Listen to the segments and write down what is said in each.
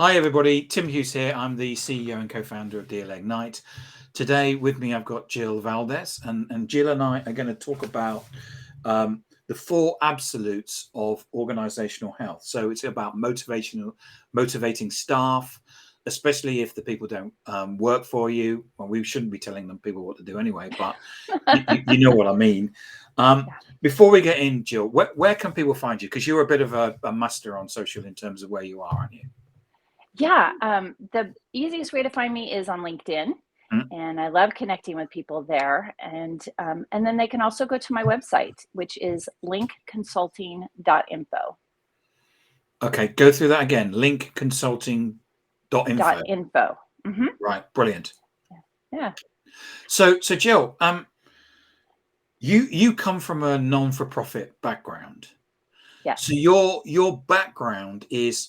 Hi everybody, Tim Hughes here. I'm the CEO and co-founder of DLA Ignite. Today with me I've got Jill Valdez, and Jill and I are going to talk about the four absolutes of organizational health. So it's about motivating staff, especially if the people don't work for you. Well, we shouldn't be telling them people what to do anyway, but you know what I mean. Before we get in, Jill, where can people find you? Because you're a bit of a master on social in terms of where you are, aren't you? Yeah, the easiest way to find me is on LinkedIn, and I love connecting with people there. And then they can also go to my website, which is linkconsulting.info. Okay, go through that again. Linkconsulting.info. .info. Mm-hmm. Right, brilliant. Yeah. So Jill, you come from a non-for-profit background. Yes. So your background is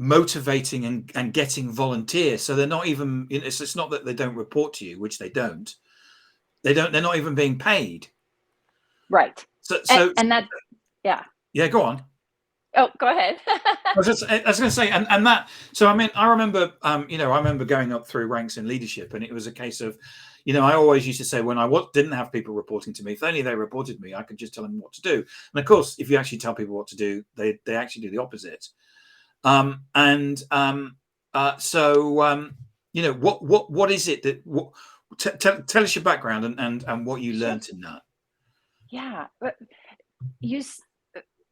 motivating and getting volunteers. So they're not even, it's not that they don't report to you, which they don't. They're not even being paid. Right. So and that, yeah. Yeah, go on. Oh, go ahead. I was going to say, and that. So I mean, I remember, I remember going up through ranks in leadership, and it was a case of, I always used to say when I didn't have people reporting to me, if only they reported me, I could just tell them what to do. And of course, if you actually tell people what to do, they actually do the opposite. What is it that tell us your background and what you learned in that. Yeah,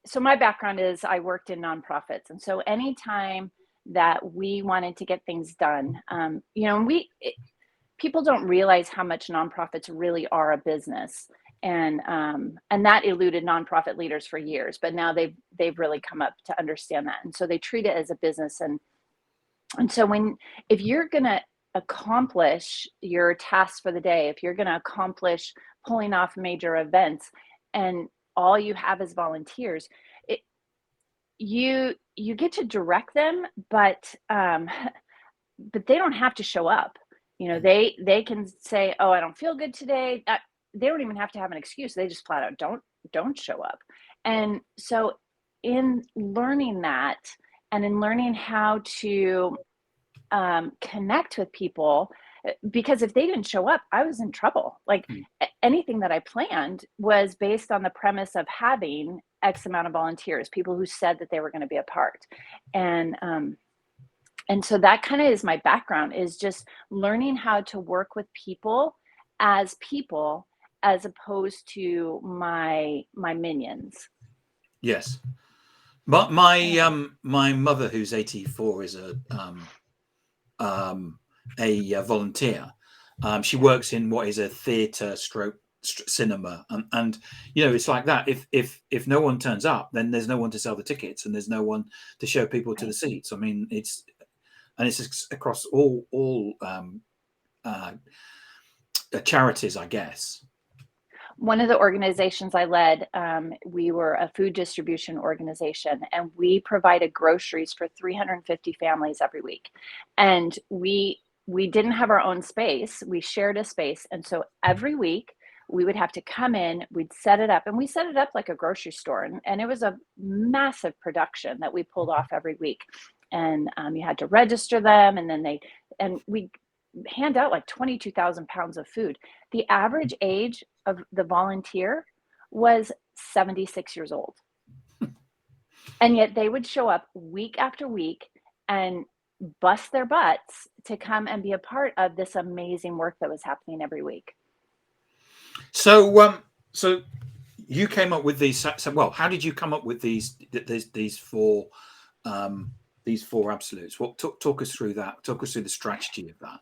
so my background is I worked in nonprofits, and so anytime that we wanted to get things done, people don't realize how much nonprofits really are a business, and that eluded nonprofit leaders for years, but now they've really come up to understand that, and so they treat it as a business, and so if you're going to accomplish your tasks for the day, if you're going to accomplish pulling off major events, and all you have is volunteers, you get to direct them, but they don't have to show up. They can say, "Oh, I don't feel good today." They don't even have to have an excuse. They just flat out don't show up. And so in learning that, and in learning how to connect with people, because if they didn't show up, I was in trouble. Like anything that I planned was based on the premise of having X amount of volunteers, people who said that they were going to be a part. And so that kind of is my background, is just learning how to work with people, as opposed to my minions. Yes. But my mother, who's 84, is a volunteer. She works in what is a theatre stroke cinema, and it's like that. If no one turns up, then there's no one to sell the tickets, and there's no one to show people to the seats. I mean, it's across all charities, I guess. One of the organizations I led, we were a food distribution organization, and we provided groceries for 350 families every week. And we didn't have our own space. We shared a space. And so every week we would have to come in, we'd set it up, and we set it up like a grocery store. And it was a massive production that we pulled off every week. And you had to register them, and we hand out like 22,000 pounds of food. The average age of the volunteer was 76 years old. And yet they would show up week after week and bust their butts to come and be a part of this amazing work that was happening every week. So you came up with these. Well, how did you come up with these four absolutes? Talk us through that. Talk us through the strategy of that.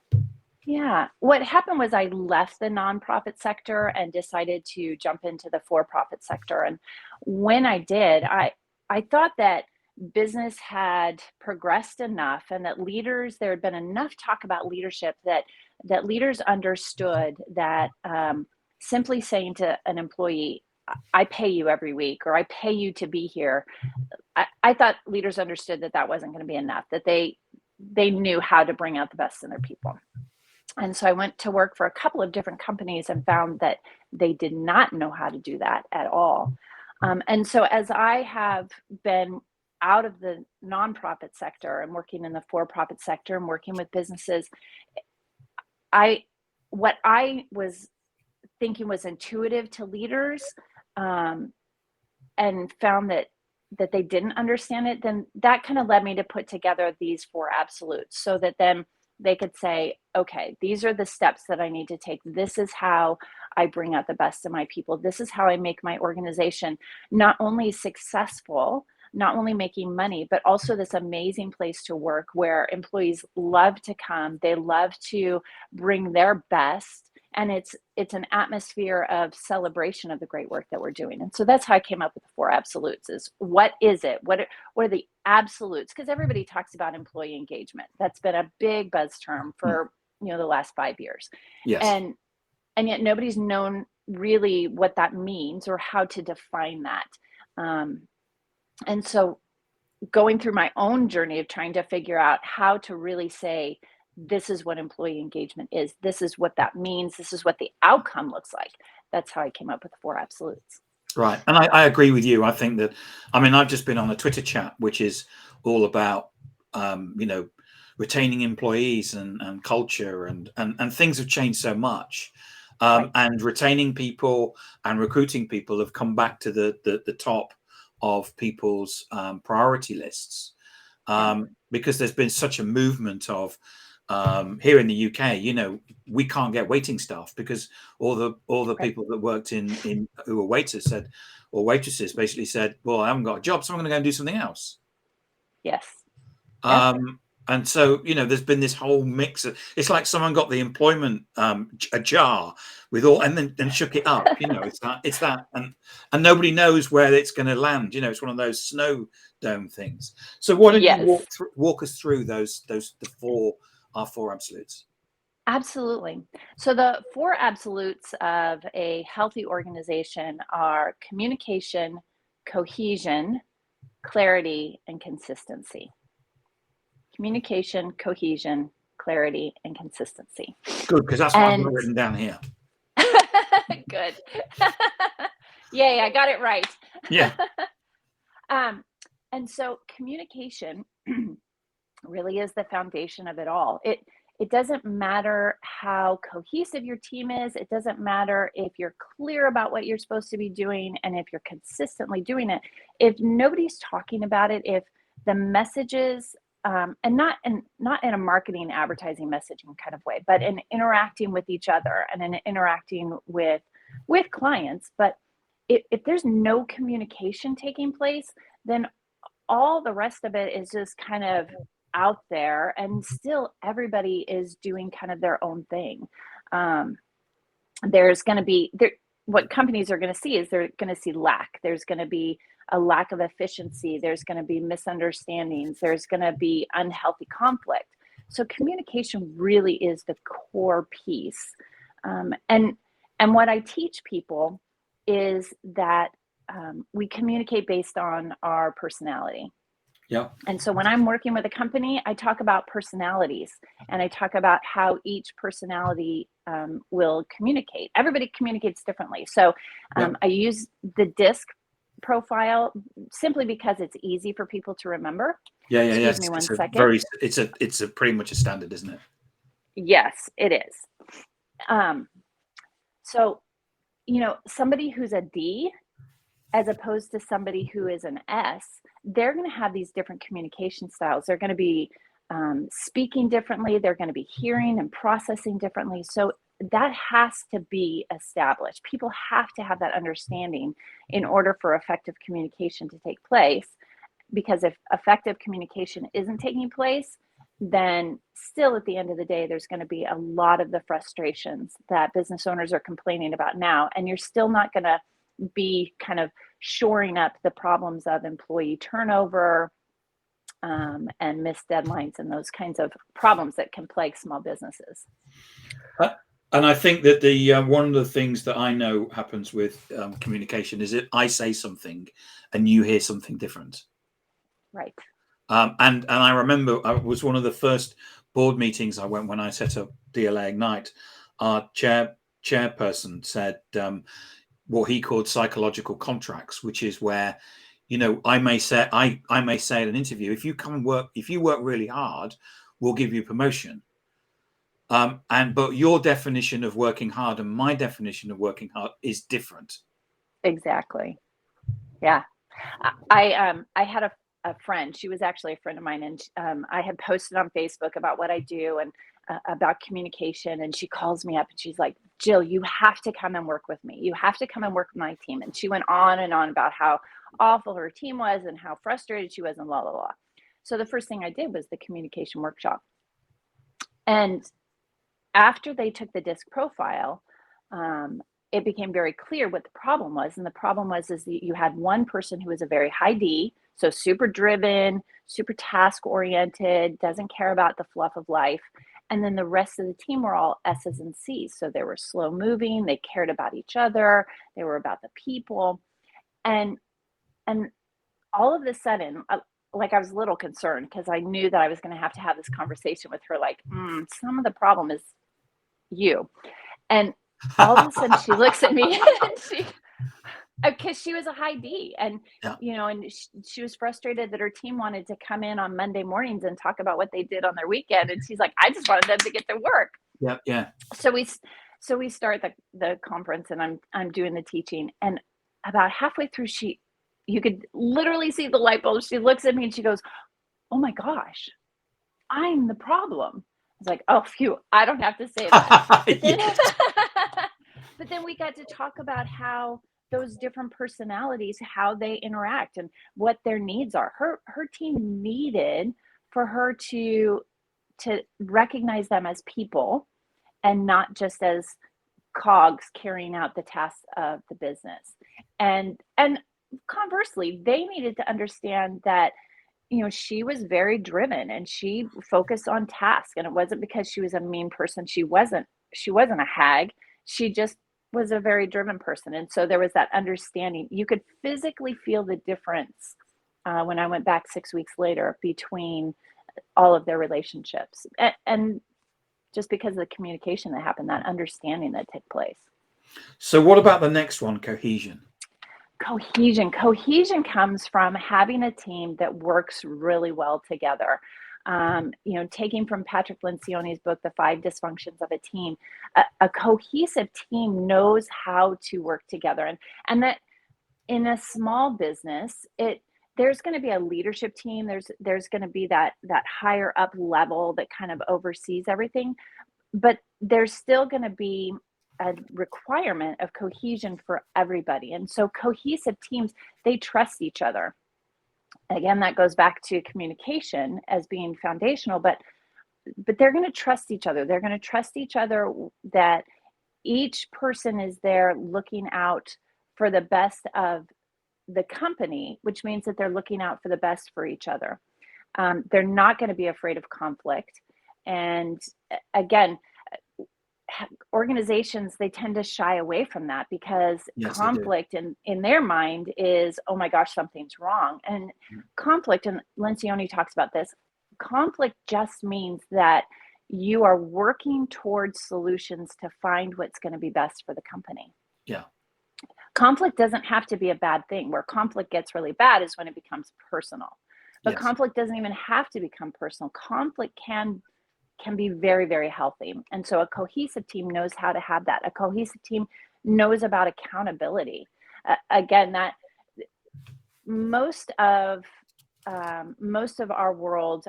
Yeah. What happened was I left the nonprofit sector and decided to jump into the for-profit sector. And when I did, I thought that business had progressed enough, and that there had been enough talk about leadership that leaders understood that simply saying to an employee, "I pay you every week," or "I pay you to be here," I thought leaders understood that wasn't going to be enough, that they knew how to bring out the best in their people. And so I went to work for a couple of different companies and found that they did not know how to do that at all. And so as I have been out of the nonprofit sector and working in the for-profit sector and working with businesses, what I was thinking was intuitive to leaders, and found that they didn't understand it, then that kind of led me to put together these 4 absolutes, so that then they could say, okay, these are the steps that I need to take. This is how I bring out the best in my people. This is how I make my organization not only successful, not only making money, but also this amazing place to work where employees love to come. They love to bring their best. And it's an atmosphere of celebration of the great work that we're doing. And so that's how I came up with the 4 absolutes. Is what is it? What are the absolutes? Because everybody talks about employee engagement. That's been a big buzz term for the last 5 years. Yes. And yet nobody's known really what that means or how to define that. And so going through my own journey of trying to figure out how to really say, this is what employee engagement is. This is what that means. This is what the outcome looks like. That's how I came up with the 4 absolutes. Right. And I agree with you. I think that, I've just been on a Twitter chat, which is all about, retaining employees and culture and things have changed so much. Right. And retaining people and recruiting people have come back to the top of people's priority lists, because there's been such a movement of, here in the UK, we can't get waiting staff because all the people that worked in who were waiters said, or waitresses basically said, well, I haven't got a job, so I'm going to go and do something else. Yes. And so, there's been this whole mix of, it's like someone got the employment a jar with all and then shook it up. It's that and nobody knows where it's going to land. It's one of those snow dome things. So why don't you walk us through our 4 absolutes? Absolutely. So the 4 absolutes of a healthy organization are communication, cohesion, clarity, and consistency. Communication, cohesion, clarity, and consistency. Good, because that's what I've got written down here. Good. Yay, I got it right. Yeah. And so communication really is the foundation of it all. It doesn't matter how cohesive your team is. It doesn't matter if you're clear about what you're supposed to be doing and if you're consistently doing it. If nobody's talking about it, if the messages, and not in a marketing, advertising, messaging kind of way, but in interacting with each other and in interacting with clients. But if there's no communication taking place, then all the rest of it is just kind of out there, and still everybody is doing kind of their own thing. There's going to be what companies are going to see is they're going to see lack. There's going to be a lack of efficiency. There's going to be misunderstandings. There's going to be unhealthy conflict. So communication really is the core piece. And what I teach people is that we communicate based on our personality. Yeah. And so when I'm working with a company, I talk about personalities and I talk about how each personality will communicate. Everybody communicates differently. So I use the DISC profile simply because it's easy for people to remember. Excuse me one second. It's a pretty much a standard, isn't it? Yes, it is. So, somebody who's a D as opposed to somebody who is an S, they're going to have these different communication styles. They're going to be speaking differently. They're going to be hearing and processing differently. So that has to be established. People have to have that understanding in order for effective communication to take place. Because if effective communication isn't taking place, then still at the end of the day, there's going to be a lot of the frustrations that business owners are complaining about now. And you're still not going to be kind of shoring up the problems of employee turnover and missed deadlines and those kinds of problems that can plague small businesses. And I think that the one of the things that I know happens with communication is that I say something and you hear something different. Right. And I remember it was one of the first board meetings I went when I set up DLA Ignite. Our chairperson said what he called psychological contracts, which is where I may say in an interview, if you work really hard, we'll give you promotion. But your definition of working hard and my definition of working hard is different. Exactly. Yeah. I had a friend. She was actually a friend of mine, and I had posted on Facebook about what I do and about communication. And she calls me up and she's like, "Jill, you have to come and work with me. You have to come and work with my team." And she went on and on about how awful her team was and how frustrated she was and blah, blah, blah. So the first thing I did was the communication workshop. And after they took the DISC profile, it became very clear what the problem was. And the problem was is that you had one person who was a very high D, so super driven, super task oriented, doesn't care about the fluff of life. And then the rest of the team were all S's and C's. So they were slow moving, they cared about each other, they were about the people. And all of a sudden, like I was a little concerned because I knew that I was going to have this conversation with her, like, some of the problem is you. And all of a sudden she looks at me and because she was a high D, and Yeah. and she was frustrated that her team wanted to come in on Monday mornings and talk about what they did on their weekend, and she's like, I just wanted them to get to work. Yeah. So we start the conference, and I'm doing the teaching, and about halfway through, you could literally see the light bulb. She looks at me and she goes, "Oh my gosh, I'm the problem." I was like, "Oh, phew, I don't have to say that." But then, but then we got to talk about how those different personalities, how they interact and what their needs are. Her team needed for her to recognize them as people and not just as cogs carrying out the tasks of the business. And conversely, they needed to understand that she was very driven and she focused on task, and it wasn't because she was a mean person. She wasn't a hag. She just was a very driven person. And so there was that understanding. You could physically feel the difference when I went back 6 weeks later between all of their relationships, and just because of the communication that happened, that understanding that took place. So what about the next one, cohesion? Cohesion comes from having a team that works really well together. Taking from Patrick Lencioni's book, The 5 Dysfunctions of a Team, a cohesive team knows how to work together. And that in a small business, there's going to be a leadership team. There's going to be that higher up level that kind of oversees everything, but there's still going to be a requirement of cohesion for everybody. And so cohesive teams, they trust each other. Again, that goes back to communication as being foundational, but they're going to trust each other. They're going to trust each other that each person is there looking out for the best of the company, which means that they're looking out for the best for each other. They're not going to be afraid of conflict. And again, organizations, they tend to shy away from that because conflict in their mind is, oh my gosh, something's wrong. And conflict, and Lencioni talks about this, conflict just means that you are working towards solutions to find what's going to be best for the company. Yeah. Conflict doesn't have to be a bad thing. Where conflict gets really bad is when it becomes personal. But conflict doesn't even have to become personal. Conflict can be very, very healthy. And so a cohesive team knows how to have that. A cohesive team knows about accountability. Again, that most of our world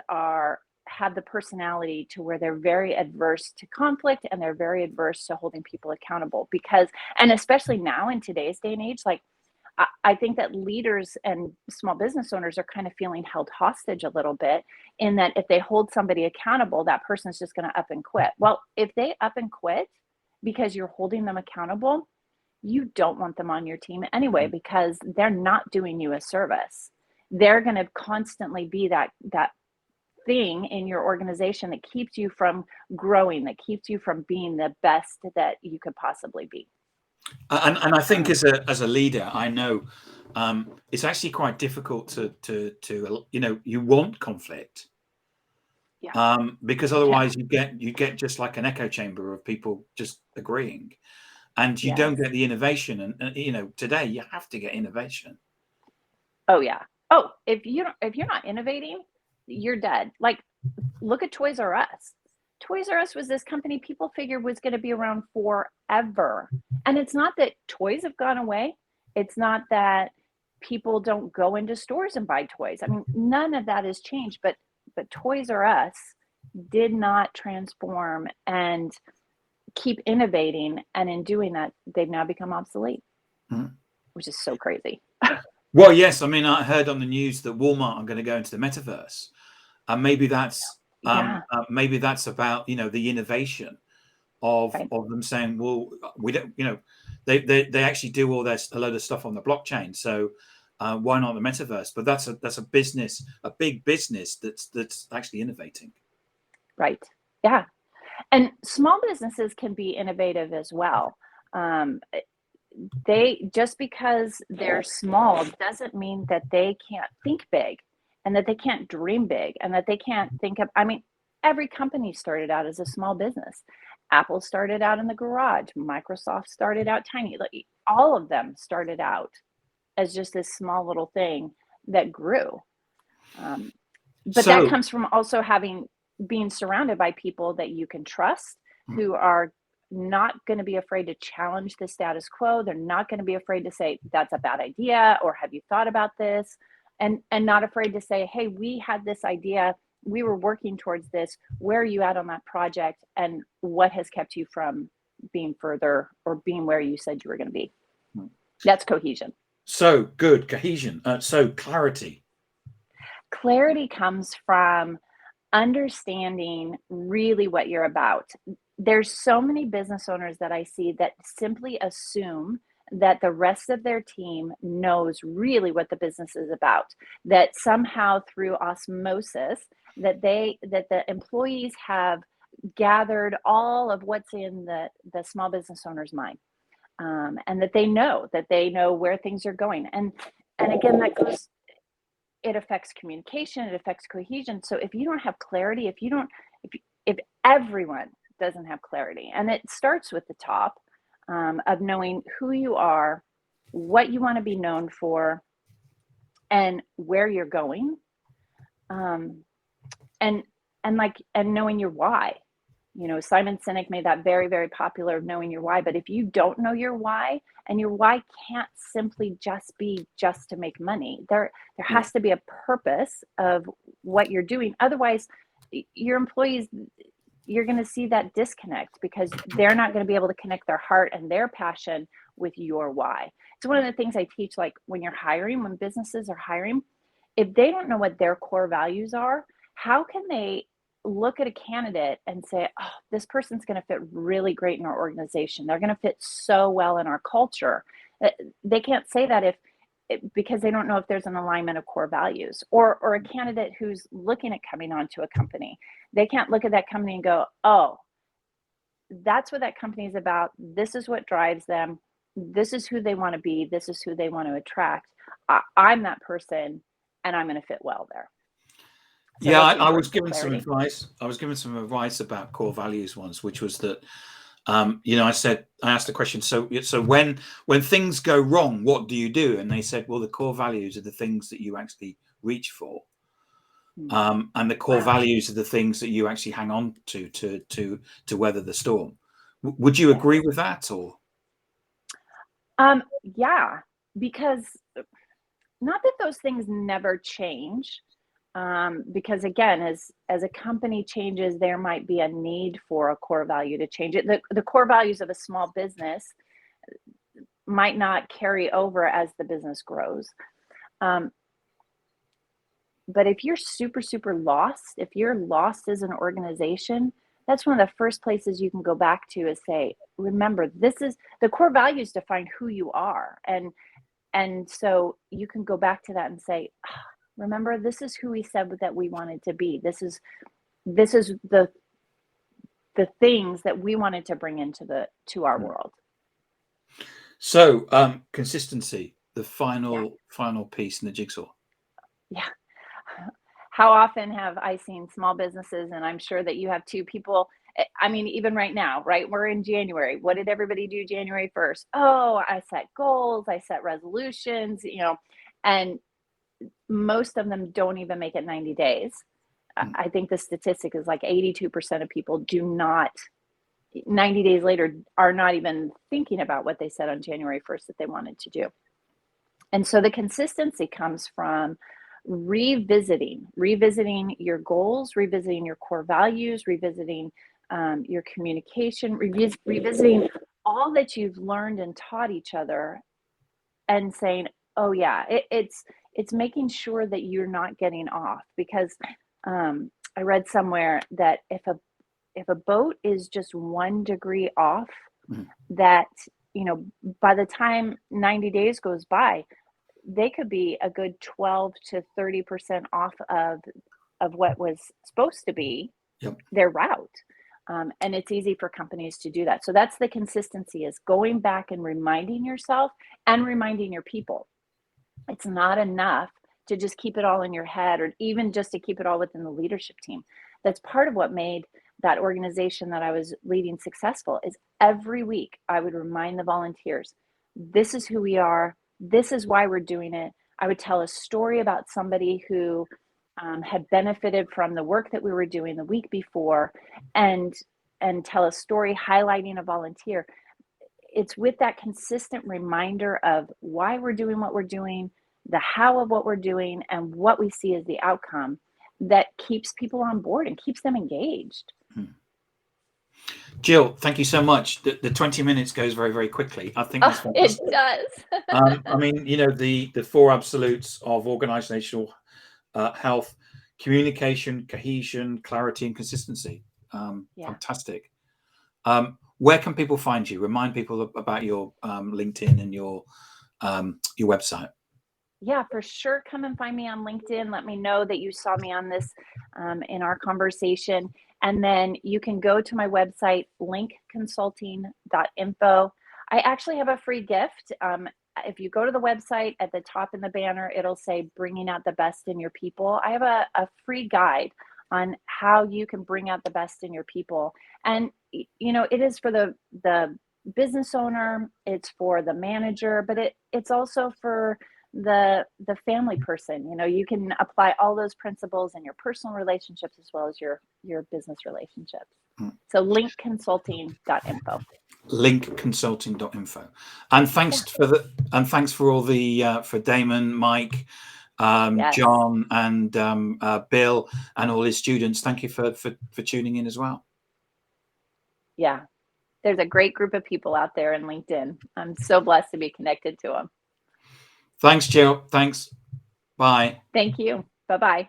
have the personality to where they're very adverse to conflict and they're very adverse to holding people accountable, because, and especially now in today's day and age, like I think that leaders and small business owners are kind of feeling held hostage a little bit, in that if they hold somebody accountable, that person's just going to up and quit. Well, if they up and quit because you're holding them accountable, you don't want them on your team anyway, because they're not doing you a service. They're going to constantly be that thing in your organization that keeps you from growing, that keeps you from being the best that you could possibly be. And I think as a leader, I know it's actually quite difficult to you want conflict, because otherwise you get just like an echo chamber of people just agreeing, and you don't get the innovation. And today you have to get innovation. Oh yeah. Oh, if you're not innovating, you're dead. Like, look at Toys R Us. Toys R Us was this company people figured was going to be around forever. And it's not that toys have gone away. It's not that people don't go into stores and buy toys. I mean, none of that has changed, but Toys R Us did not transform and keep innovating, and in doing that, they've now become obsolete, which is so crazy. Well, yes. I mean, I heard on the news that Walmart are going to go into the metaverse, and maybe that's Yeah, maybe that's about the innovation of right. them saying, well, we don't, they actually do all this a load of stuff on the blockchain, so why not the metaverse? But that's a business, a big business that's actually innovating. Right. Yeah. And small businesses can be innovative as well. Um, they just because they're small doesn't mean that they can't think big and that they can't dream big and that they can't think of, I mean, every company started out as a small business. Apple started out in the garage. Microsoft started out tiny. Like, all of them started out as just this small little thing that grew. Um, but that So comes from also being surrounded by people that you can trust, mm, who are not going to be afraid to challenge the status quo. They're not going to be afraid to say that's a bad idea, or have you thought about this? And not afraid to say, hey, we had this idea, we were working towards this, where are you at on that project, and what has kept you from being further or being where you said you were going to be? mm. That's cohesion. So good cohesion. So clarity. Clarity comes from understanding really what you're about. There's so many business owners that I see that simply assume that the rest of their team knows really what the business is about, that somehow through osmosis that the employees have gathered all of what's in the small business owner's mind, and that they know where things are going. And again, that goes, it affects communication, it affects cohesion. So if you don't have clarity, if everyone doesn't have clarity, and it starts with the top, of knowing who you are, what you want to be known for, and where you're going, um, and and knowing your why. Simon Sinek made that very, very popular, of knowing your why. But if you don't know your why, and your why can't simply just be just to make money, there Yeah. has to be a purpose of what you're doing. Otherwise, your employees, you're going to see that disconnect, because they're not going to be able to connect their heart and their passion with your why. It's one of the things I teach, like when businesses are hiring, if they don't know what their core values are, how can they look at a candidate and say, oh, this person's going to fit really great in our organization. They're going to fit so well in our culture. They can't say that because they don't know if there's an alignment of core values. Or a candidate who's looking at coming onto a company, they can't look at that company and go, oh, that's what that company is about. This is what drives them. This is who they want to be. This is who they want to attract. I'm that person, and I'm going to fit well there. So Yeah, that's the I was importance of given some clarity. advice. I was given some advice about core values once, which was that, I asked the question. So when things go wrong, what do you do? And they said, well, the core values are the things that you actually reach for, and the core Wow. values are the things that you actually hang on to weather the storm. Would you Yeah. agree with that, or? Yeah, because not that those things never change, because again, as a company changes, there might be a need for a core value to change it. The core values of a small business might not carry over as the business grows. Um, but if you're super, super lost, if you're lost as an organization, that's one of the first places you can go back to, is say, remember, this is the core values define who you are. And so you can go back to that and say, "Ah, remember, this is who we said that we wanted to be. This is the things that we wanted to bring to our world." So consistency, the Yeah. final piece in the jigsaw. Yeah. How often have I seen small businesses, and I'm sure that you have too, people, I mean, even right now, right? We're in January. What did everybody do January 1st? Oh, I set goals, I set resolutions, and most of them don't even make it 90 days. I think the statistic is like 82% of people do not, 90 days later, are not even thinking about what they said on January 1st that they wanted to do. And so the consistency comes from revisiting your goals, revisiting your core values, revisiting your communication, revisiting all that you've learned and taught each other, and saying, oh yeah, it's making sure that you're not getting off. Because I read somewhere that if a boat is just 1 degree off, that, by the time 90 days goes by, they could be a good 12 to 30% off of what was supposed to be their route. And it's easy for companies to do that. So that's the consistency, is going back and reminding yourself and reminding your people. It's not enough to just keep it all in your head, or even just to keep it all within the leadership team. That's part of what made that organization that I was leading successful, is every week I would remind the volunteers, this is who we are. This is why we're doing it. I would tell a story about somebody who had benefited from the work that we were doing the week before, and tell a story highlighting a volunteer. It's with that consistent reminder of why we're doing what we're doing, the how of what we're doing, and what we see as the outcome, that keeps people on board and keeps them engaged. Jill, thank you so much. The 20 minutes goes very, very quickly. I think that's fantastic. It does. I mean, the 4 absolutes of organizational health: communication, cohesion, clarity, and consistency. Fantastic. Where can people find you? Remind people about your LinkedIn and your website. Yeah, for sure. Come and find me on LinkedIn. Let me know that you saw me on this in our conversation. And then you can go to my website, linkconsulting.info. I actually have a free gift. If you go to the website, at the top in the banner, it'll say bringing out the best in your people. I have a free guide on how you can bring out the best in your people. And, it is for the business owner, it's for the manager, but it's also for the family person. You can apply all those principles in your personal relationships as well as your business relationships. So linkconsulting.info. linkconsulting.info. And thanks for all the for Damon, Mike, Yes. John, and Bill, and all his students. Thank you for tuning in as well. Yeah, there's a great group of people out there in LinkedIn. I'm so blessed to be connected to them. Thanks, Jill. Thanks. Bye. Thank you. Bye-bye.